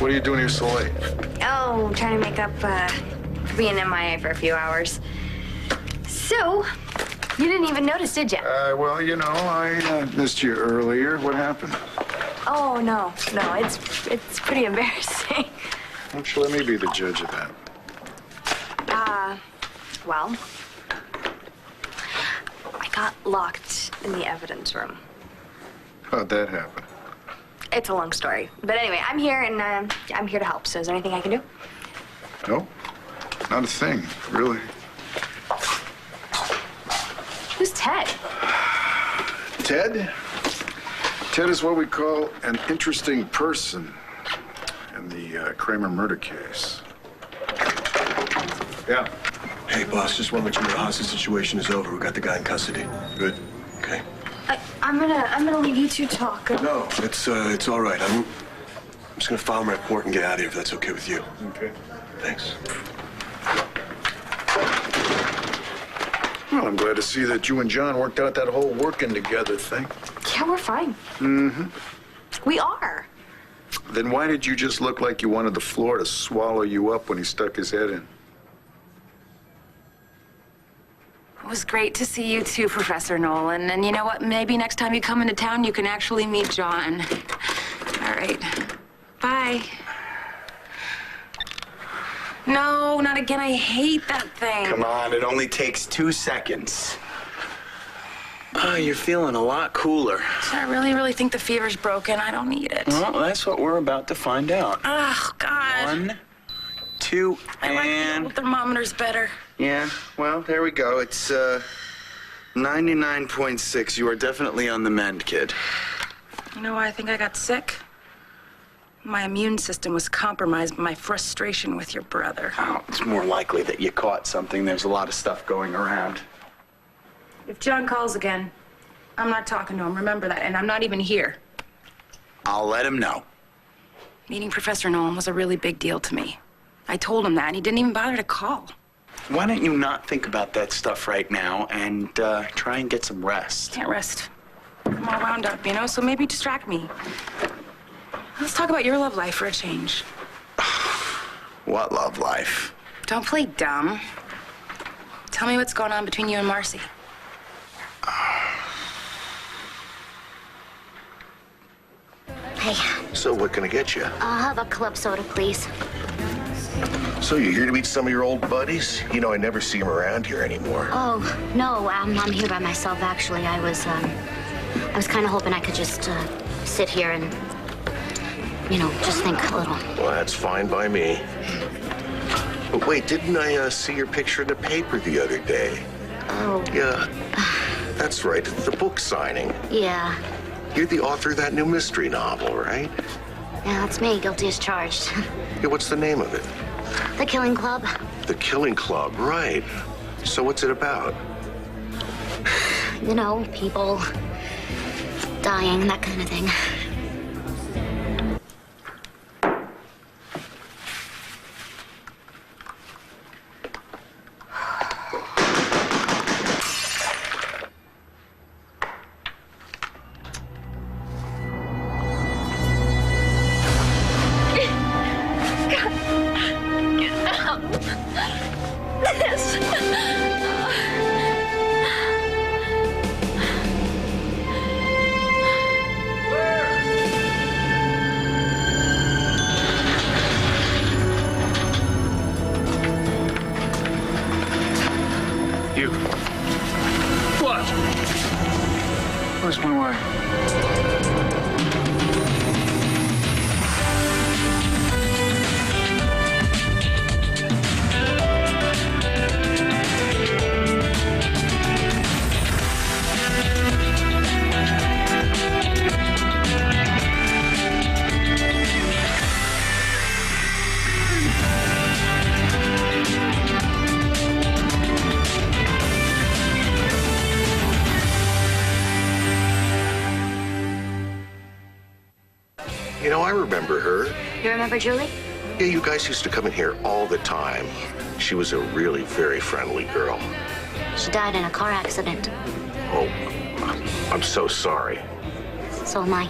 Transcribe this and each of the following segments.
What are you doing here so late? Oh, trying to make up for being MIA for a few hours. So, you didn't even notice, did you? Well, you know, I missed you earlier. What happened? Oh, no, it's pretty embarrassing. Why don't you let me be the judge of that? Well, I got locked in the evidence room. How'd that happen? It's a long story. But anyway, I'm here, and I'm here to help. So is there anything I can do? No, not a thing, really. Who's Ted? Ted? Ted is what we call an interesting person in the Kramer murder case. Yeah. Hey, boss, just want to let you know the hostage situation is over. We got the guy in custody. Good? Okay. I'm gonna leave you two talk. No, it's all right. I'm just gonna file my report and get out of here if that's okay with you. Okay. Thanks. Well, I'm glad to see that you and John worked out that whole working together thing. Yeah, we're fine. Mm-hmm. We are. Then why did you just look like you wanted the floor to swallow you up when he stuck his head in? It was great to see you too, Professor Nolan. And you know what? Maybe next time you come into town, you can actually meet John. All right. Bye. No, not again. I hate that thing. Come on, it only takes 2 seconds. Oh, you're feeling a lot cooler. I really think the fever's broken. I don't need it. Well, that's what we're about to find out. Oh, God. 1, 2, I like the old thermometers better. Yeah, well, there we go. It's 99.6. You are definitely on the mend, kid. You know why I think I got sick? My immune system was compromised by my frustration with your brother. Oh, it's more likely that you caught something. There's a lot of stuff going around. If John calls again, I'm not talking to him. Remember that. And I'm not even here. I'll let him know. Meeting Professor Nolan was a really big deal to me. I told him that, and he didn't even bother to call. Why don't you not think about that stuff right now and try and get some rest? Can't rest. I'm all wound up, you know, so maybe distract me. Let's talk about your love life for a change. What love life? Don't play dumb. Tell me what's going on between you and Marcy. Hey, So what can I get you? I'll have a club soda, please. So you're here to meet some of your old buddies? You know, I never see them around here anymore. Oh, no, I'm here by myself, actually. I was kind of hoping I could just sit here and, you know, just think a little. Well, that's fine by me. But wait, didn't I see your picture in the paper the other day? Oh. Yeah, that's right. It's the book signing. Yeah. You're the author of that new mystery novel, right? Yeah, that's me, guilty as charged. Yeah, what's the name of it? The Killing Club. The Killing Club, right. So what's it about? You know, people dying, that kind of thing. You. What? Where's my wife? You know, I remember her. You remember Julie? Yeah, you guys used to come in here all the time. She was a really very friendly girl. She died in a car accident. Oh, I'm so sorry. So am I.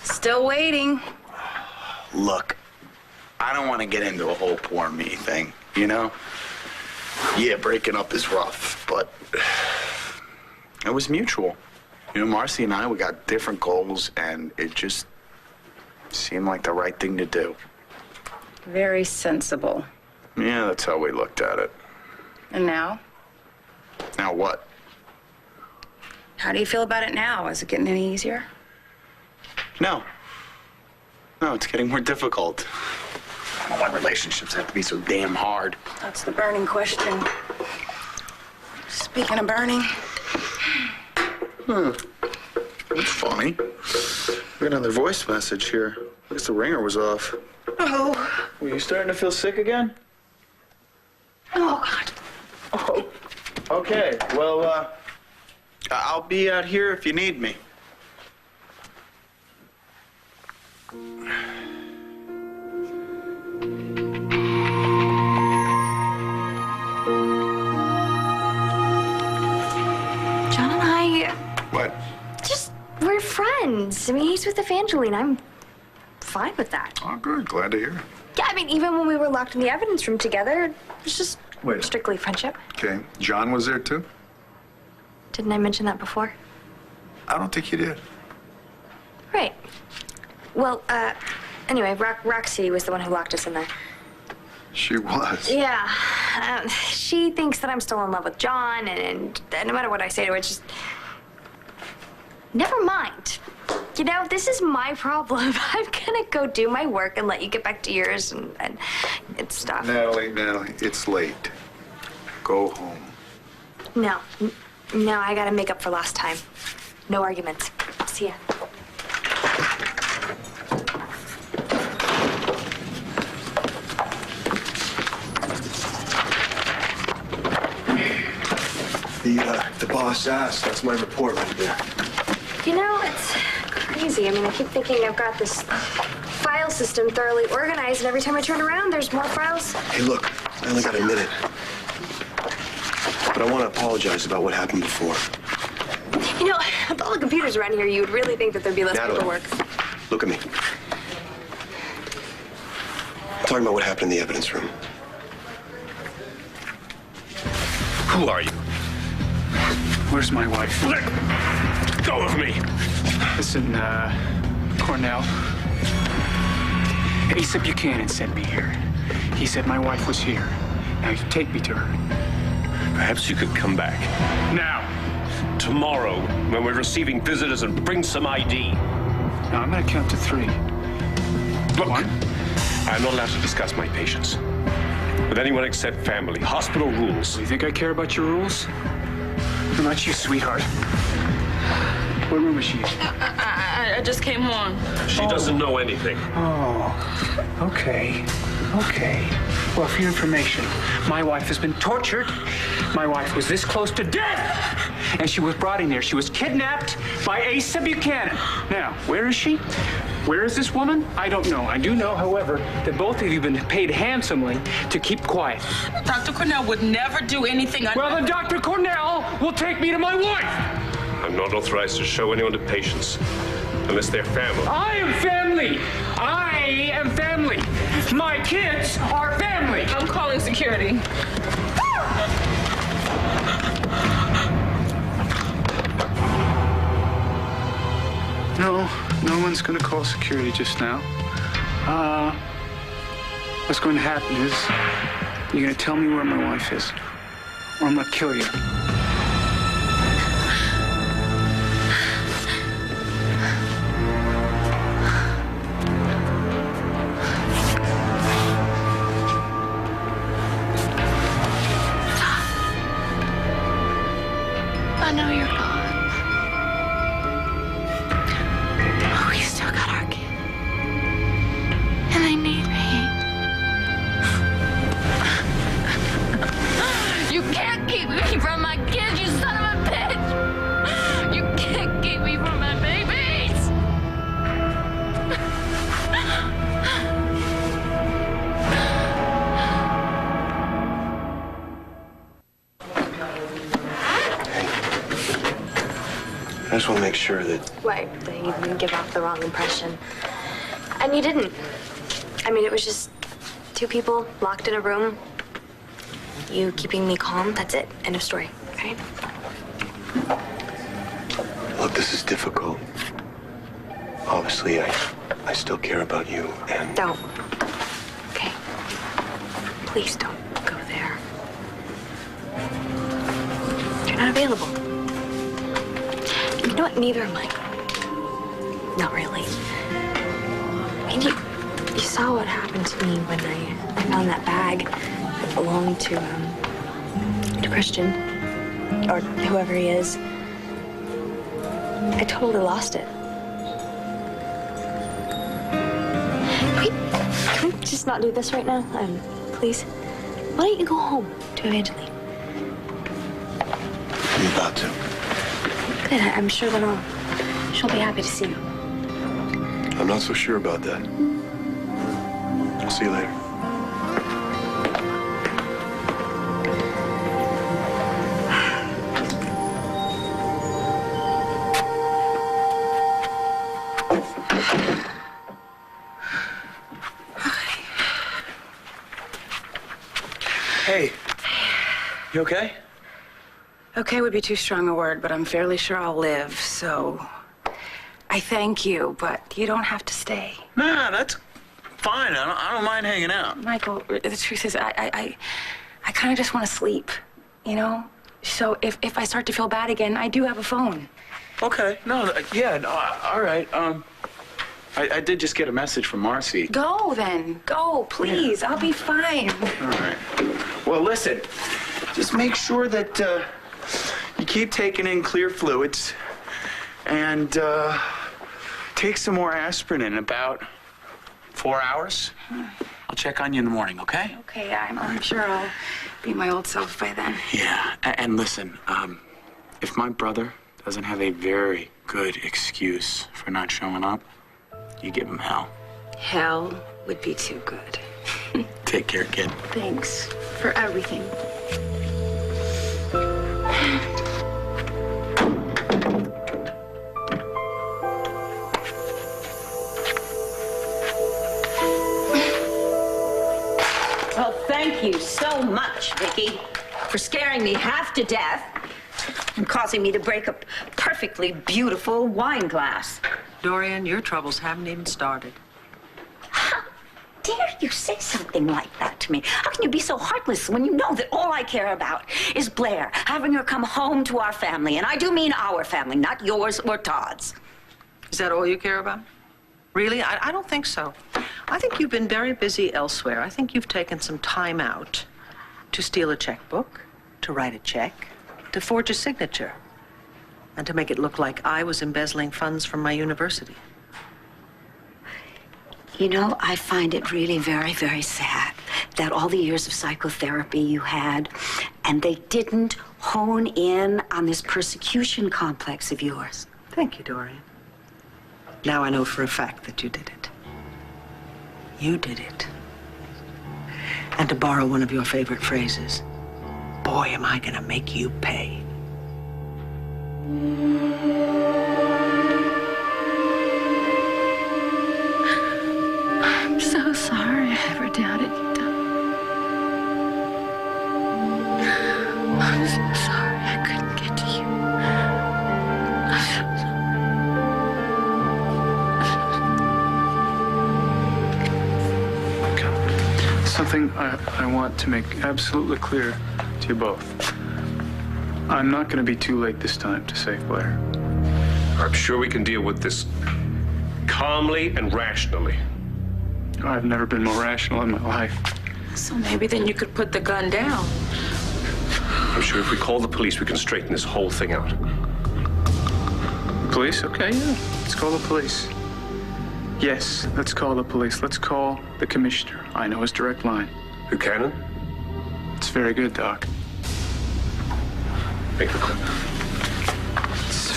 Still waiting. Look, I don't want to get into a whole poor me thing, you know? Yeah, breaking up is rough, but it was mutual. You know, Marcy and I, we got different goals, and it just seemed like the right thing to do. Very sensible. Yeah, that's how we looked at it. And now? Now what? How do you feel about it now? Is it getting any easier? No. No, it's getting more difficult. I don't know why relationships have to be so damn hard. That's the burning question. Speaking of burning. That's funny. We got another voice message here. I guess the ringer was off. Oh. Were you starting to feel sick again? Oh, God. Oh. Okay, well, I'll be out here if you need me. John and I, What? we're friends. I mean, he's with Evangeline. I'm fine with that. Oh, good. Glad to hear. Yeah, I mean, even when we were locked in the evidence room together, it was just Wait. strictly friendship. Okay. John was there too? Didn't I mention that before? I don't think you did. Right. Well, anyway, Roxy was the one who locked us in there. She was. Yeah. She thinks that I'm still in love with John, and no matter what I say to her, it's just... Never mind. You know, this is my problem. I'm gonna go do my work and let you get back to yours and stuff. Natalie, it's late. Go home. No, I gotta make up for last time. No arguments. See ya. The boss asked. That's my report right there. You know, it's crazy. I mean, I keep thinking I've got this file system thoroughly organized, and every time I turn around, there's more files. Hey, look, I only got a minute. But I want to apologize about what happened before. You know, with all the computers around here, you would really think that there'd be less Natalie, paperwork. look at me. I'm talking about what happened in the evidence room. Who are you? Where's my wife? Let go of me! Listen, Cornell. Asa Buchanan sent me here. He said my wife was here. Now you take me to her. Perhaps you could come back. Now! Tomorrow, when we're receiving visitors, and bring some ID. Now I'm gonna count to 3. Look, 1. I'm not allowed to discuss my patients with anyone except family. Hospital rules. Do you think I care about your rules? What about you, sweetheart? What room is she in? I just came on. She doesn't know anything. Oh, okay. Well, for your information, my wife has been tortured. My wife was this close to death. And she was brought in here. She was kidnapped by Asa Buchanan. Now, where is she? Where is this woman? I don't know. I do know, however, that both of you have been paid handsomely to keep quiet. Dr. Cornell would never do anything. Well, then Dr. Cornell will take me to my wife. I'm not authorized to show anyone to patients unless they're family. I am family. I am family. My kids are family. I'm calling security. No one's gonna call security just now. What's going to happen is you're gonna tell me where my wife is, or I'm gonna kill you. I know you're gone. But we still got our kid. And they need me. You can't keep me from my kids, you son of a bitch! You can't keep me from my babies! I just want to make sure that Right, that you didn't give off the wrong impression. And you didn't. I mean, it was just two people locked in a room. You keeping me calm, that's it. End of story, okay? Look, this is difficult. Obviously, I still care about you, and... Don't. Okay? Please don't go there. You're not available. You know what? Neither am I. Not really. I mean, you saw what happened to me when I found that bag that belonged to Christian, or whoever he is. I totally lost it. Can we just not do this right now? Please? Why don't you go home to Evangeline? I'm about to. Good. I'm sure that she'll be happy to see you. I'm not so sure about that. I'll see you later. Hey, you okay? Okay would be too strong a word, but I'm fairly sure I'll live, so I thank you, but you don't have to stay. Nah, that's fine. I don't mind hanging out. Michael, the truth is, I kind of just want to sleep, you know? So if I start to feel bad again, I do have a phone. Okay. No, yeah, no, all right. I did just get a message from Marcy. Go then. Go, please. Yeah. I'll be fine. All right. Well, listen, just make sure that you keep taking in clear fluids and take some more aspirin in about 4 hours. I'll check on you in the morning, okay? Okay, I'm sure I'll be my old self by then. Yeah, and listen, if my brother doesn't have a very good excuse for not showing up, you give him hell. Hell would be too good. Take care, kid. Thanks for everything. Well, thank you so much, Vicky, for scaring me half to death and causing me to break a perfectly beautiful wine glass. Dorian, your troubles haven't even started. How dare you say something like that to me? How can you be so heartless when you know that all I care about is Blair, having her come home to our family? And I do mean our family, not yours or Todd's. Is that all you care about? Really? I don't think so. I think you've been very busy elsewhere. I think you've taken some time out to steal a checkbook, to write a check, to forge a signature, and to make it look like I was embezzling funds from my university. You know, I find it really very, very sad that all the years of psychotherapy you had, and they didn't hone in on this persecution complex of yours. Thank you, Dorian. Now I know for a fact that you did it. You did it. And to borrow one of your favorite phrases, boy, am I gonna make you pay. I'm so sorry I ever doubted you, Doc. I'm so sorry I couldn't get to you. I'm so sorry. Something I want to make absolutely clear to you both. I'm not going to be too late this time to save Blair. I'm sure we can deal with this calmly and rationally. I've never been more rational in my life. So maybe then you could put the gun down. I'm sure if we call the police, we can straighten this whole thing out. Police? Okay, yeah. Let's call the police. Yes, let's call the police. Let's call the commissioner. I know his direct line. Buchanan? It's very good, Doc. Make the call. It's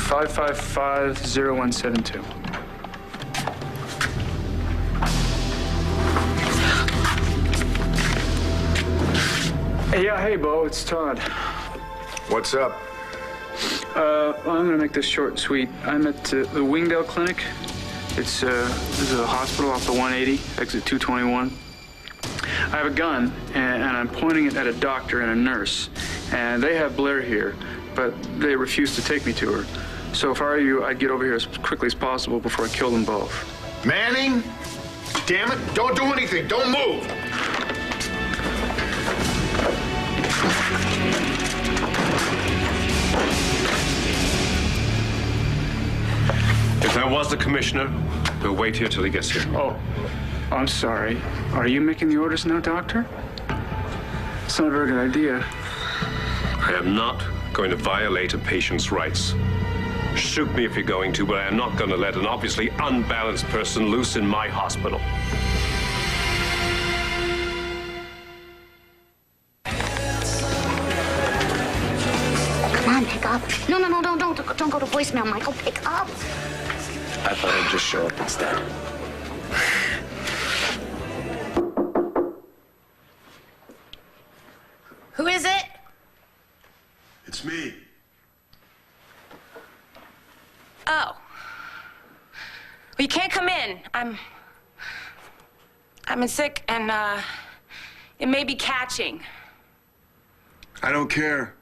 555-0172. Hey, Bo, it's Todd. What's up? Well, I'm gonna make this short and sweet. I'm at the Wingdale Clinic. This is a hospital off the 180, exit 221. I have a gun, and I'm pointing it at a doctor and a nurse. And they have Blair here, but they refuse to take me to her. So if I were you, I'd get over here as quickly as possible before I kill them both. Manning? Damn it, don't do anything. Don't move. If that was the commissioner, we'll wait here till he gets here. Oh, I'm sorry. Are you making the orders now, Doctor? It's not a very good idea. I am not going to violate a patient's rights. Shoot me if you're going to, but I am not going to let an obviously unbalanced person loose in my hospital. Come on, pick up. No, don't go to voicemail, Michael. Pick up. I thought I'd just show up instead. Who is it? It's me. Oh. Well, you can't come in. I'm sick and, it may be catching. I don't care.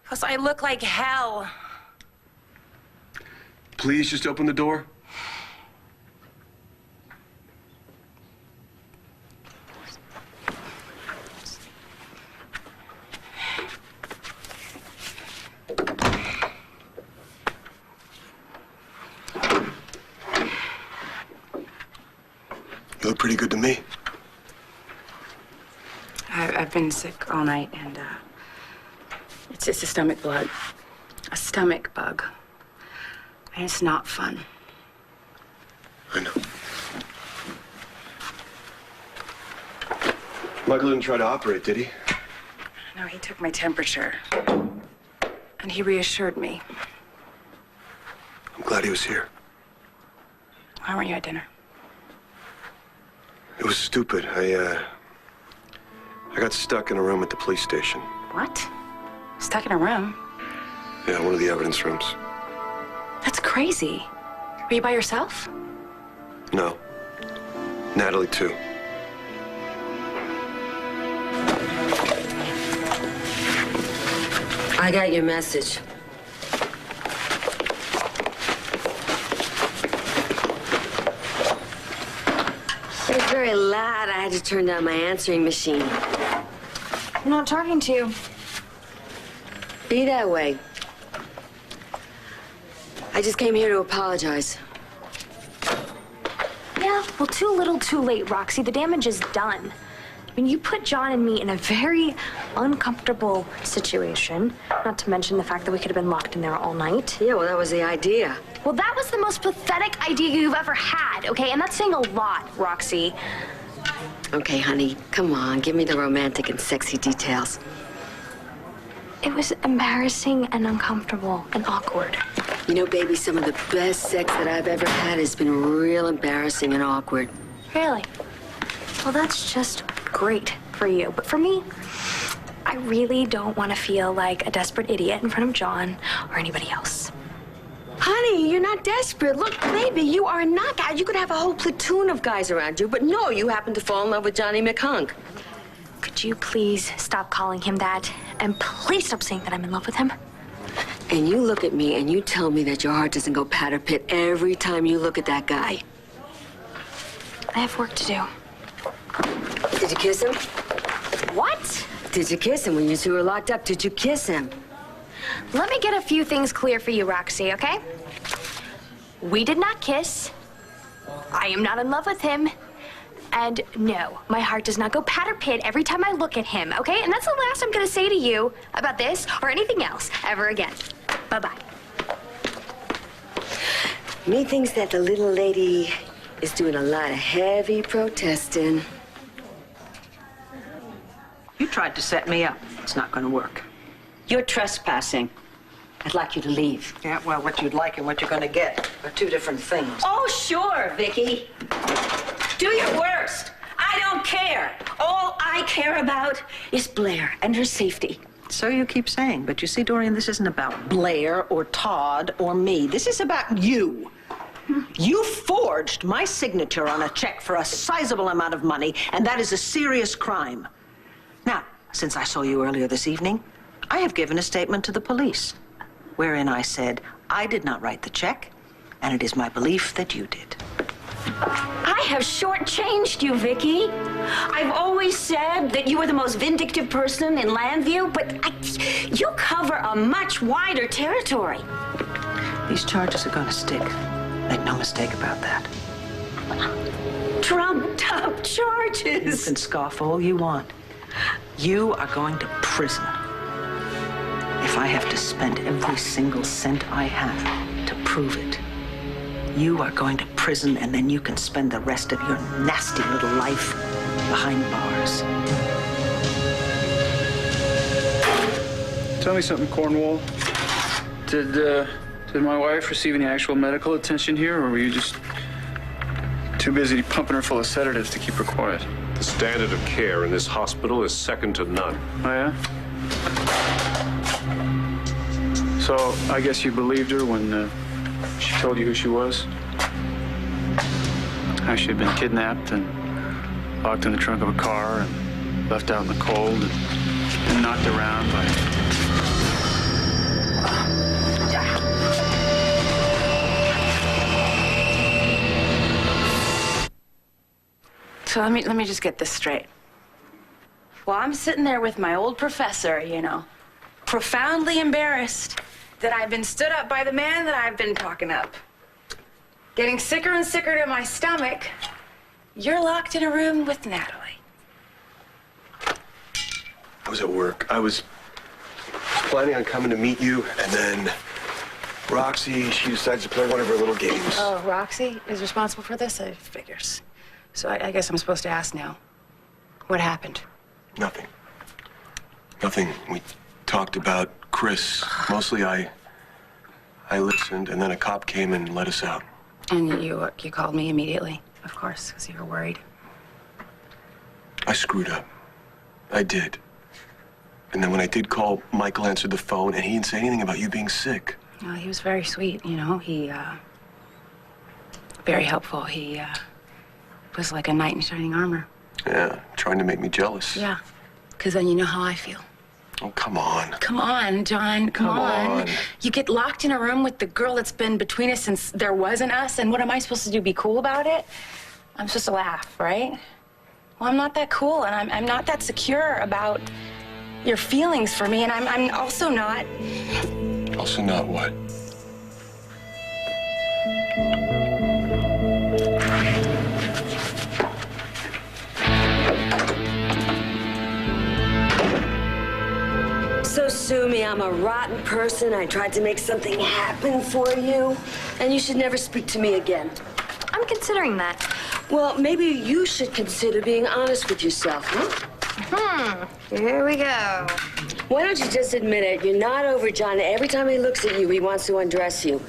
Plus, I look like hell. Please just open the door. You look pretty good to me. I've been sick all night, and it's a stomach bug, a stomach bug, and it's not fun. I know. Michael didn't try to operate, did he? No, he took my temperature, and he reassured me. I'm glad he was here. Why weren't you at dinner? It was stupid. I got stuck in a room at the police station. What? Stuck in a room? Yeah, one of the evidence rooms. That's crazy. Were you by yourself? No. Natalie, too. I got your message. It was very loud. I had to turn down my answering machine. I'm not talking to you. Be that way. I just came here to apologize. Yeah, well, too little, too late, Roxy. The damage is done. I mean, you put John and me in a very uncomfortable situation, not to mention the fact that we could have been locked in there all night. Yeah, well, that was the idea. Well, that was the most pathetic idea you've ever had, okay? And that's saying a lot, Roxy. Okay, honey, come on. Give me the romantic and sexy details. It was embarrassing and uncomfortable and awkward. You know, baby, some of the best sex that I've ever had has been real embarrassing and awkward. Really? Well, that's just great for you. But for me, I really don't want to feel like a desperate idiot in front of John or anybody else. Honey, you're not desperate. Look, baby, you are a knockout. You could have a whole platoon of guys around you, but no, you happen to fall in love with Johnny McHunk. Could you please stop calling him that? And please stop saying that I'm in love with him. And you look at me and you tell me that your heart doesn't go patter-pit every time you look at that guy. I have work to do. Did you kiss him? What? Did you kiss him when you two were locked up? Did you kiss him? Let me get a few things clear for you, Roxy, okay? We did not kiss. I am not in love with him. And no, my heart does not go patter-pit every time I look at him, okay? And that's the last I'm gonna say to you about this or anything else ever again. Bye-bye. Me thinks that the little lady is doing a lot of heavy protesting. You tried to set me up. It's not going to work. You're trespassing. I'd like you to leave. Yeah, well, what you'd like and what you're going to get are two different things. Oh, sure, Vicky. Do your worst. I don't care. All I care about is Blair and her safety. So you keep saying, but you see, Dorian, this isn't about Blair or Todd or me. This is about you. You forged my signature on a check for a sizable amount of money, and that is a serious crime. Now, since I saw you earlier this evening, I have given a statement to the police, wherein I said I did not write the check, and it is my belief that you did. I have shortchanged you, Vicky. I've always said that you were the most vindictive person in Landview, but you cover a much wider territory. These charges are gonna stick. Make no mistake about that. Trumped up charges. You can scoff all you want. You are going to prison. If I have to spend every single cent I have to prove it, you are going to prison, and then you can spend the rest of your nasty little life behind bars. Tell me something, Cornwall. Did my wife receive any actual medical attention here, or were you just too busy pumping her full of sedatives to keep her quiet? The standard of care in this hospital is second to none. Oh, yeah? So, I guess you believed her when she told you who she was? How she had been kidnapped and locked in the trunk of a car and left out in the cold and knocked around by... So let me just get this straight. Well, I'm sitting there with my old professor, you know, profoundly embarrassed that I've been stood up by the man that I've been talking up. Getting sicker and sicker to my stomach. You're locked in a room with Natalie. I was at work. I was planning on coming to meet you, and then Roxy, she decides to play one of her little games. Oh, Roxy is responsible for this? It figures. So I guess I'm supposed to ask now. What happened? Nothing. Nothing. We talked about Chris. Mostly I listened, and then a cop came and let us out. And you called me immediately, of course, because you were worried. I screwed up. I did. And then when I did call, Michael answered the phone, and he didn't say anything about you being sick. Well, he was very sweet, you know. He, very helpful. He, was like a knight in shining armor. Yeah, trying to make me jealous. Yeah, because then you know how I feel. Oh, come on. Come on, John, come on. You get locked in a room with the girl that's been between us since there wasn't us, and what am I supposed to do, be cool about it? I'm supposed to laugh, right? Well, I'm not that cool, and I'm not that secure about your feelings for me, and I'm also not... Also not what? So sue me, I'm a rotten person. I tried to make something happen for you, and you should never speak to me again. I'm considering that. Well, maybe you should consider being honest with yourself, huh? Here we go. Why don't you just admit it? You're not over John. Every time he looks at you, he wants to undress you.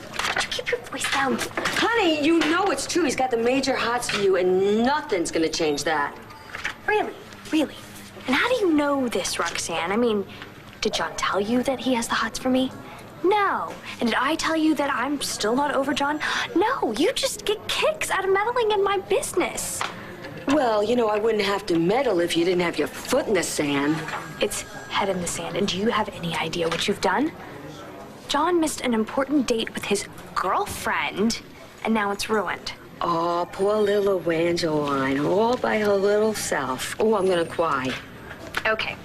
Keep your voice down. Honey, you know it's true. He's got the major hots for you, and nothing's gonna change that. Really? Really? And how do you know this, Roxanne? I mean, did John tell you that he has the hots for me? No. And did I tell you that I'm still not over John? No. You just get kicks out of meddling in my business. Well, you know, I wouldn't have to meddle if you didn't have your foot in the sand. It's head in the sand. And do you have any idea what you've done? John missed an important date with his girlfriend, and now it's ruined. Oh, poor little Evangeline, all by her little self. Oh, I'm gonna cry. Okay.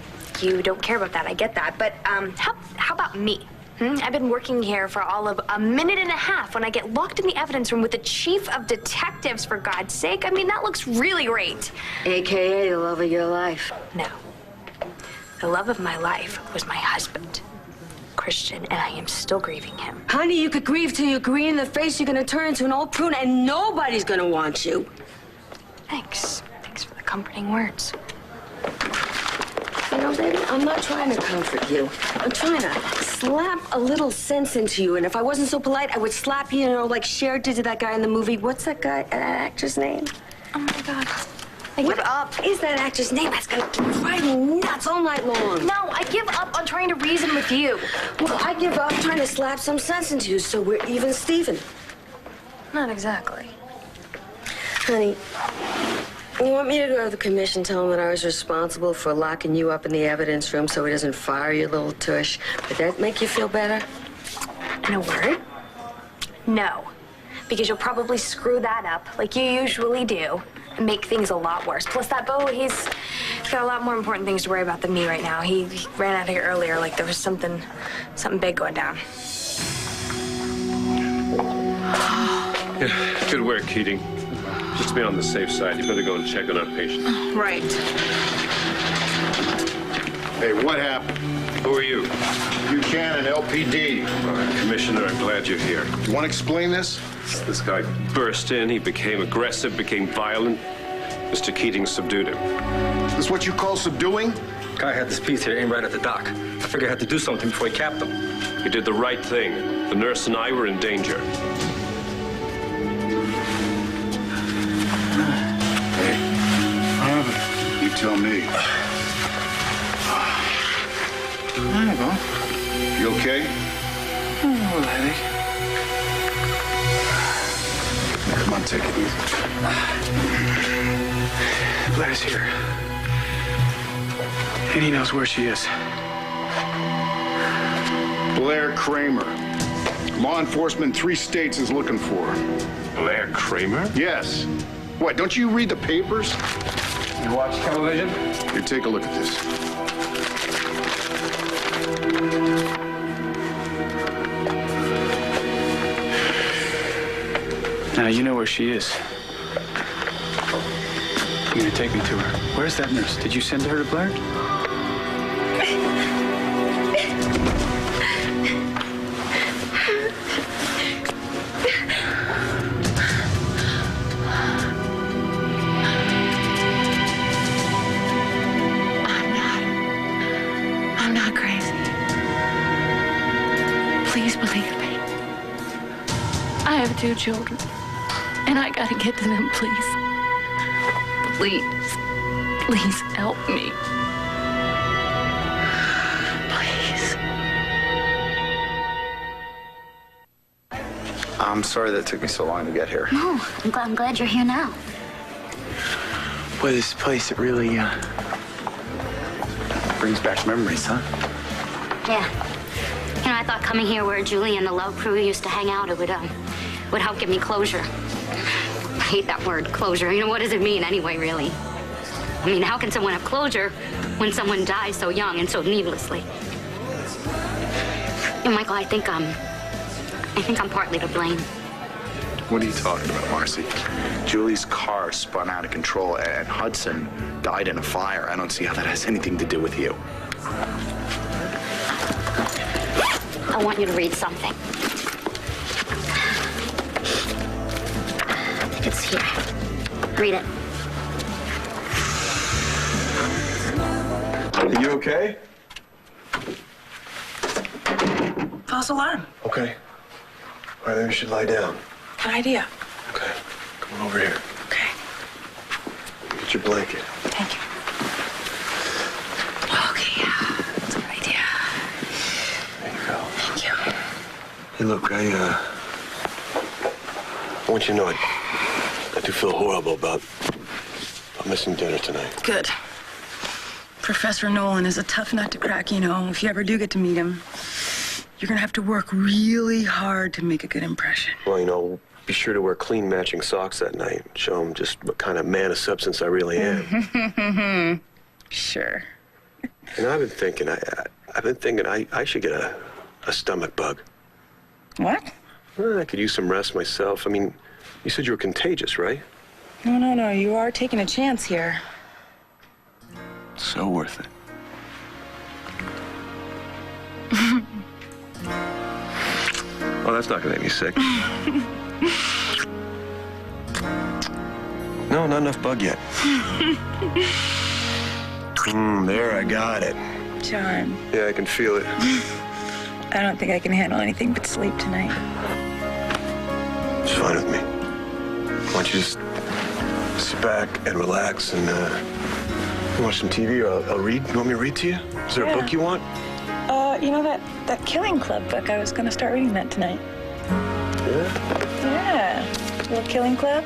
You don't care about that, I get that. But how about me? I've been working here for all of a minute and a half when I get locked in the evidence room with the chief of detectives, for God's sake. I mean, that looks really great. AKA the love of your life. No. The love of my life was my husband, Christian, and I am still grieving him. Honey, you could grieve till you're green in the face. You're gonna turn into an old prune and nobody's gonna want you. Thanks. Thanks for the comforting words. You know, baby, I'm not trying to comfort you. I'm trying to slap a little sense into you. And if I wasn't so polite, I would slap you, you know, like Cher did to that guy in the movie. What's that guy, that actor's name? Oh, my God. I give up. Is that actor's name? That's gonna drive me nuts all night long. No, I give up on trying to reason with you. Well, I give up trying to slap some sense into you so we're even Steven. Not exactly. Honey, you want me to go to the commission, tell him that I was responsible for locking you up in the evidence room so he doesn't fire you, little tush? Would that make you feel better? In a word? No. Because you'll probably screw that up, like you usually do, and make things a lot worse. Plus, that Beau, he's got a lot more important things to worry about than me right now. He ran out of here earlier like there was something big going down. Yeah, good work, Keating. Just to be on the safe side, you better go and check on our patient. Right. Hey, what happened? Who are you? Buchanan, LPD. Commissioner, I'm glad you're here. You want to explain this? This guy burst in, he became aggressive, became violent. Mr. Keating subdued him. This what you call subduing? Guy had this piece here aimed right at the doc. I figured I had to do something before he capped him. You did the right thing. The nurse and I were in danger. You tell me. There you go. You okay? A little headache. Come on, take it easy. Blair's here. And he knows where she is. Blair Kramer. Law enforcement in 3 states is looking for her. Blair Kramer? Yes. What, don't you read the papers? You watch television? Here, take a look at this. Now, you know where she is. You're gonna take me to her. Where's that nurse? Did you send her to Blair? I'm not crazy. Please believe me. I have 2 children, and I gotta get to them, please. Please help me. Please. I'm sorry that it took me so long to get here. No, I'm glad you're here now. Boy, this place, it really brings back memories, huh? Yeah. You know, I thought coming here where Julie and the Love Crew used to hang out, it would help give me closure. I hate that word, closure. You know, what does it mean anyway, really? I mean, how can someone have closure when someone dies so young and so needlessly? You know, Michael, I think I'm partly to blame. What are you talking about, Marcy? Julie's car spun out of control and Hudson died in a fire. I don't see how that has anything to do with you. I want you to read something. It's here. Read it. Are you okay? False alarm. Okay. All right, then we should lie down. Good idea. Okay. Come on over here. Okay. Get your blanket. Thank you. Okay, yeah. That's a good idea. There you go. Thank you. Hey, look, I want you to know I do feel horrible about missing dinner tonight. Good. Professor Nolan is a tough nut to crack, you know. If you ever do get to meet him, you're gonna have to work really hard to make a good impression. Well, you know, be sure to wear clean matching socks that night. Show him just what kind of man of substance I really am. Sure. And I've been thinking I should get a stomach bug. What? Well, I could use some rest myself. I mean, you said you were contagious, right? No. You are taking a chance here. So worth it. Oh, that's not gonna make me sick. No, not enough bug yet. There, I got it. John, Yeah, I can feel it. I don't think I can handle anything but sleep tonight. It's fine with me. Why don't you just sit back and relax and watch some TV, or I'll read. You want me to read to you? Is there a book you want? You know that Killing Club book? I was gonna start reading that tonight. Yeah? Yeah. Little killing club?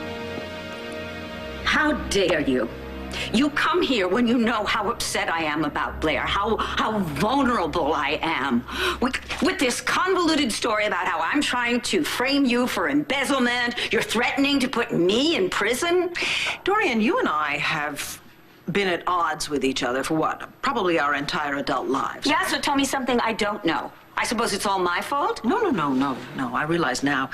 How dare you? You come here when you know how upset I am about Blair, how vulnerable I am. With this convoluted story about how I'm trying to frame you for embezzlement, you're threatening to put me in prison. Dorian, you and I have been at odds with each other for what? Probably our entire adult lives. Yeah, so tell me something I don't know. I suppose it's all my fault? No. I realize now.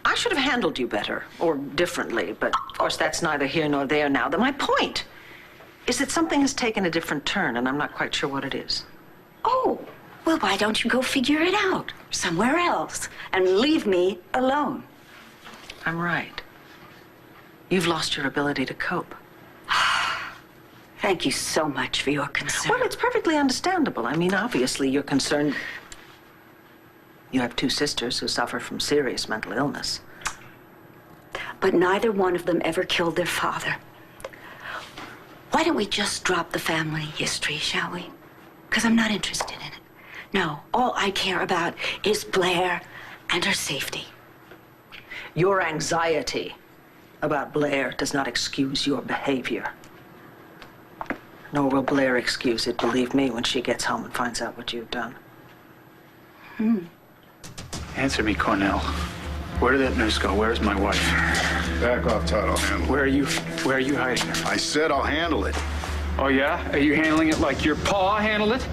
I should have handled you better, or differently, but of course that's neither here nor there now. My point is that something has taken a different turn, and I'm not quite sure what it is. Oh, well, why don't you go figure it out somewhere else and leave me alone? I'm right. You've lost your ability to cope. Thank you so much for your concern. Well, it's perfectly understandable. I mean, obviously you're concerned. You have two sisters who suffer from serious mental illness. But neither one of them ever killed their father. Why don't we just drop the family history, shall we? Because I'm not interested in it. No, all I care about is Blair and her safety. Your anxiety about Blair does not excuse your behavior. Nor will Blair excuse it, believe me, when she gets home and finds out what you've done. Answer me, Cornell. Where did that nurse go? Where's my wife? Back off, Todd. I'll handle it. Where are you hiding her? I said I'll handle it. Oh, yeah? Are you handling it like your pa handled it?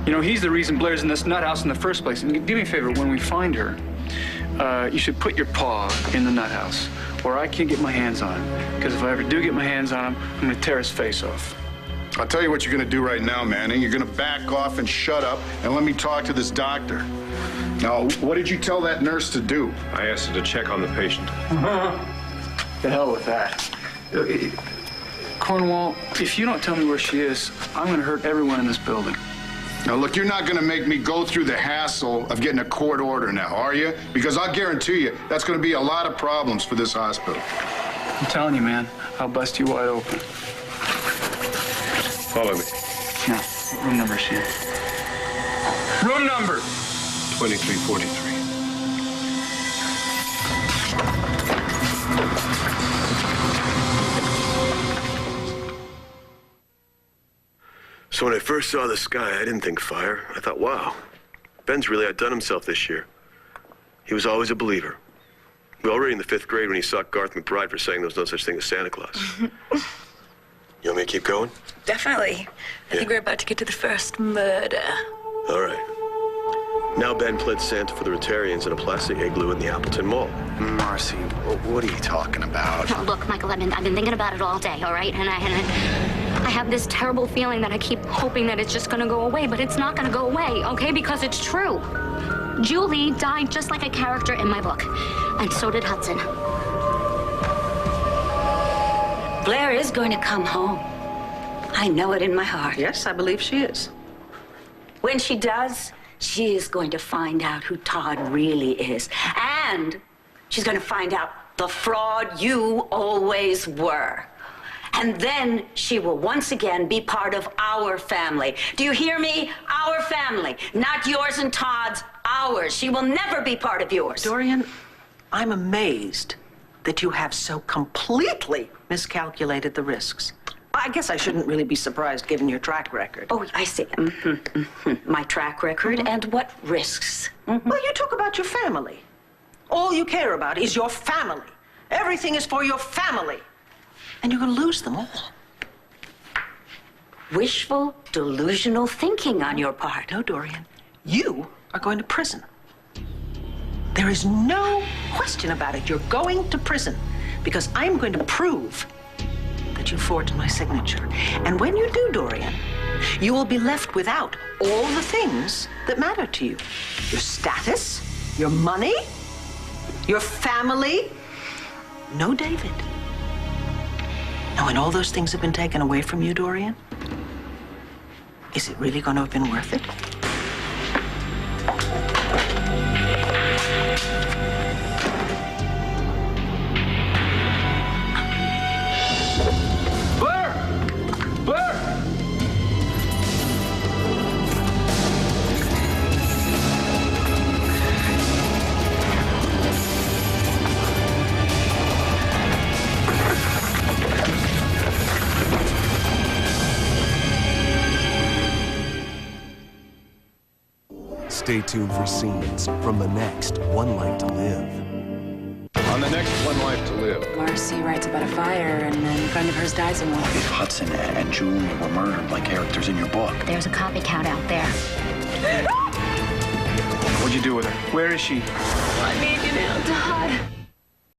You know, he's the reason Blair's in this nut house in the first place. And do me a favor, when we find her, you should put your paw in the nut house where I can't get my hands on him. Because if I ever do get my hands on him, I'm going to tear his face off. I'll tell you what you're going to do right now, Manning. You're going to back off and shut up and let me talk to this doctor. Now, what did you tell that nurse to do? I asked her to check on the patient. The hell with that. Cornwall, if you don't tell me where she is, I'm going to hurt everyone in this building. Now, look, you're not going to make me go through the hassle of getting a court order now, are you? Because I'll guarantee you that's going to be a lot of problems for this hospital. I'm telling you, man, I'll bust you wide open. Follow me. Now, what room number is she in? Room number! 2343. So when I first saw the sky, I didn't think fire. I thought, wow, Ben's really outdone himself this year. He was always a believer. We were already in the 5th grade when he socked Garth McBride for saying there was no such thing as Santa Claus. You want me to keep going? Definitely. I think we're about to get to the first murder. All right. Now Ben played Santa for the Rotarians in a plastic igloo in the Appleton Mall. Marcy, what are you talking about? No, look, Michael, I've been thinking about it all day, all right? And I have this terrible feeling that I keep hoping that it's just gonna go away, but it's not gonna go away, okay? Because it's true. Julie died just like a character in my book, and so did Hudson. Blair is going to come home. I know it in my heart. Yes, I believe she is. When she does, she is going to find out who Todd really is. And she's going to find out the fraud you always were. And then she will once again be part of our family. Do you hear me? Our family. Not yours and Todd's, ours. She will never be part of yours. Dorian, I'm amazed that you have so completely miscalculated the risks. I guess I shouldn't really be surprised given your track record. Oh, I see. My track record and what risks? Well, you talk about your family. All you care about is your family. Everything is for your family. And you're going to lose them all. Wishful, delusional thinking on your part. No, Dorian. You are going to prison. There is no question about it. You're going to prison because I'm going to prove that you forged my signature. And when you do, Dorian, you will be left without all the things that matter to you. Your status, your money, your family. No David. Now, when all those things have been taken away from you, Dorian, is it really going to have been worth it? Stay tuned for scenes from the next One Life to Live. On the next One Life to Live. Marcy writes about a fire, and then a friend of hers dies in one. If Hudson and Julie were murdered like characters in your book. There's a copycat out there. What'd you do with her? Where is she? I need you now, Todd.